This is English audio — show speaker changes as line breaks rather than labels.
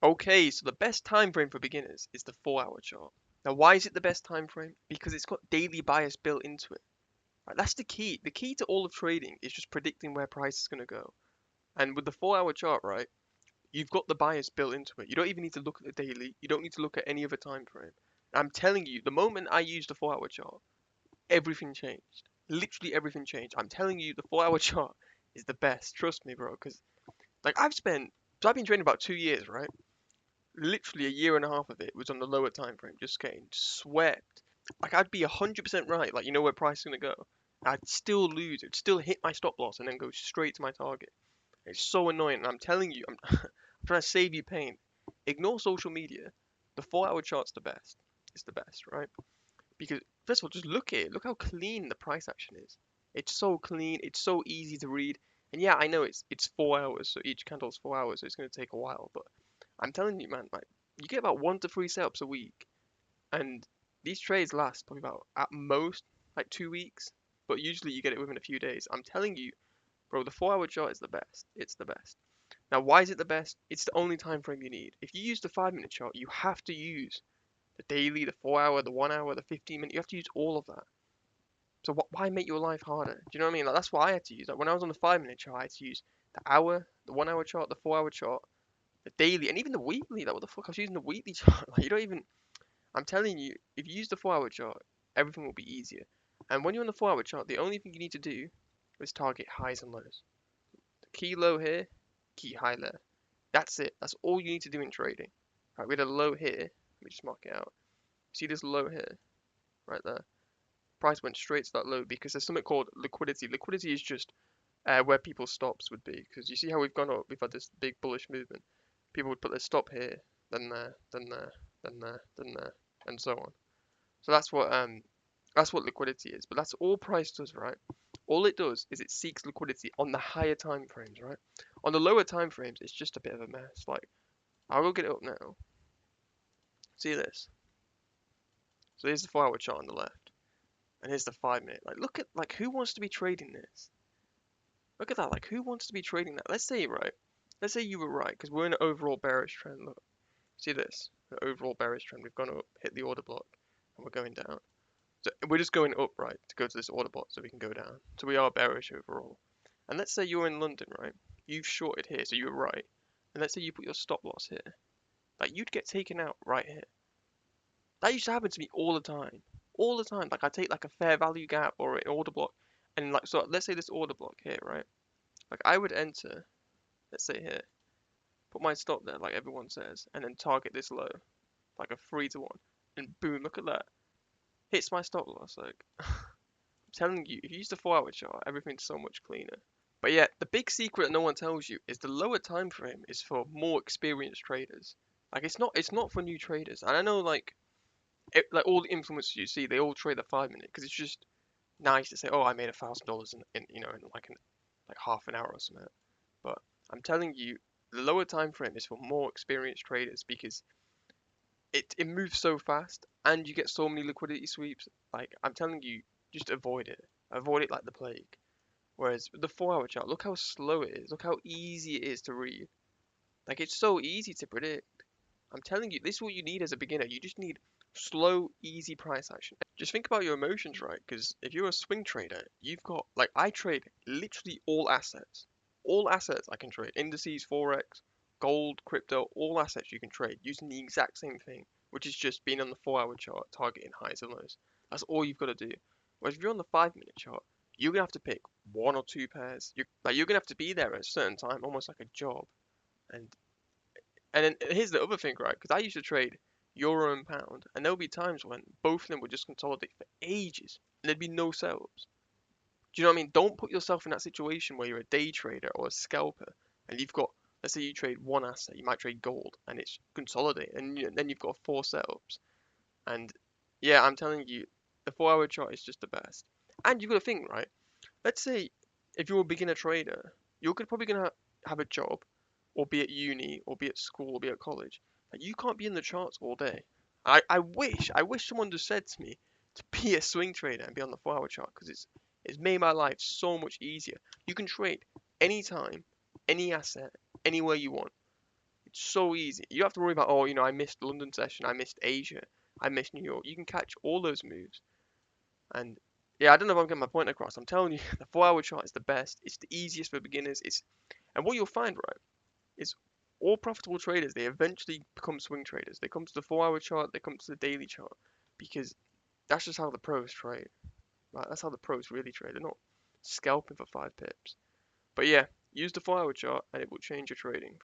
Okay, so the best time frame for beginners is the 4 hour chart. Now, why is it the best time frame? Because it's got daily bias built into it. Right? That's the key. The key to all of trading is just predicting where price is going to go. And with the 4 hour chart, right, you've got the bias built into it. You don't even need to look at the daily. You don't need to look at any other time frame. I'm telling you, the moment I used the 4 hour chart, everything changed. Literally everything changed. I'm telling you, the 4 hour chart is the best. Trust me, bro. Because like I've been trading about 2 years, right? Literally a year and a half of it was on the lower time frame, just getting swept. Like I'd be 100% right, like you know where price is gonna go. I'd still lose. It'd still hit my stop loss and then go straight to my target. It's so annoying. And I'm telling you, I'm trying to save you pain. Ignore social media. The 4 hour chart's the best. It's the best, right? Because first of all, just look at it. Look how clean the price action is. It's so clean. It's so easy to read. And yeah, I know it's 4 hours, so each candle's 4 hours, so it's gonna take a while. But I'm telling you, man, like you get about 1 to 3 setups a week, and these trades last probably about at most like 2 weeks, but usually you get it within a few days. I'm telling you, bro, the 4 hour chart is the best. It's the best. Now, why is it the best? It's the only time frame you need. If you use the 5 minute chart, you have to use the daily, the 4 hour, the 1 hour, the 15 minute. You have to use all of that. So why make your life harder? Do you know what I mean? Like that's what I had to use. Like when I was on the 5 minute chart, I had to use the hour, the 1 hour chart, the 4 hour chart, the daily, and even the weekly. Like what the fuck? I was using the weekly chart. Like you don't even. I'm telling you, if you use the 4 hour chart, everything will be easier. And when you're on the 4 hour chart, the only thing you need to do is target highs and lows. The key low here, key high there. That's it. That's all you need to do in trading. Right, we had a low here. Let me just mark it out. See this low here, right there. Price went straight to that low because there's something called liquidity. Liquidity is just where people's stops would be. Because you see how we've gone up, we've had this big bullish movement. People would put their stop here, then there, then there, then there, then there, and so on. So that's what liquidity is. But that's all price does, right? All it does is it seeks liquidity on the higher time frames, right? On the lower time frames, it's just a bit of a mess. Like I'll go get it up now. See this? So here's the 4 hour chart on the left, and here's the 5 minute. Like look at like who wants to be trading this? Look at that. Like who wants to be trading that? Let's say right. Let's say you were right because we're in an overall bearish trend. Look, see this? The overall bearish trend. We've gone up, hit the order block, and we're going down. So we're just going up, right, to go to this order block so we can go down. So we are bearish overall. And let's say you're in London, right? You've shorted here, so you were right. And let's say you put your stop loss here. Like you'd get taken out right here. That used to happen to me all the time. All the time. Like I take like a fair value gap or an order block. And like so let's say this order block here, right? Like I would enter, let's say here, put my stop there, like everyone says, and then target this low, like a 3 to 1. And boom, look at that. Hits my stop loss. Like I'm telling you, if you use the 4 hour chart, everything's so much cleaner. But yeah, the big secret that no one tells you is the lower time frame is for more experienced traders. Like it's not for new traders. And I know like all the influencers you see, they all trade the 5 minute because it's just nice to say, oh, I made $1,000 in like half an hour or something. But I'm telling you, the lower time frame is for more experienced traders because it moves so fast and you get so many liquidity sweeps. Like I'm telling you, just avoid it. Avoid it like the plague. Whereas with the 4 hour chart, look how slow it is. Look how easy it is to read. Like it's so easy to predict. I'm telling you, this is what you need as a beginner. You just need slow, easy price action. Just think about your emotions, right? Because if you're a swing trader, you've got like I trade literally all assets. All assets I can trade. Indices, Forex, gold, crypto, all assets you can trade using the exact same thing, which is just being on the 4 hour chart, targeting highs and lows. That's all you've got to do. Whereas if you're on the 5 minute chart, you're gonna have to pick one or two pairs. You're gonna have to be there at a certain time, almost like a job. And and then here's the other thing, right? Because I used to trade euro and pound, and there'll be times when both of them would just consolidate for ages, and there'd be no sales. Do you know what I mean? Don't put yourself in that situation where you're a day trader or a scalper, and you've got, let's say you trade one asset, you might trade gold, and it's consolidated, and then you've got 4 setups. And yeah, I'm telling you, the 4 hour chart is just the best. And you've got to think, right? Let's say if you're a beginner trader, you're probably gonna have a job, or be at uni, or be at school, or be at college. Like you can't be in the charts all day. I wish someone just said to me to be a swing trader and be on the 4 hour chart because it's made my life so much easier. You can trade anytime, any asset, anywhere you want. It's so easy. You don't have to worry about, oh, I missed London session, I missed Asia, I missed New York. You can catch all those moves. And yeah, I don't know if I'm getting my point across. I'm telling you, the 4 hour chart is the best. It's the easiest for beginners. And what you'll find, right, is all profitable traders, they eventually become swing traders. They come to the 4 hour chart, they come to the daily chart, because that's just how the pros trade. Right? That's how the pros really trade. They're not scalping for 5 pips. But yeah, use the 4 hour chart and it will change your trading.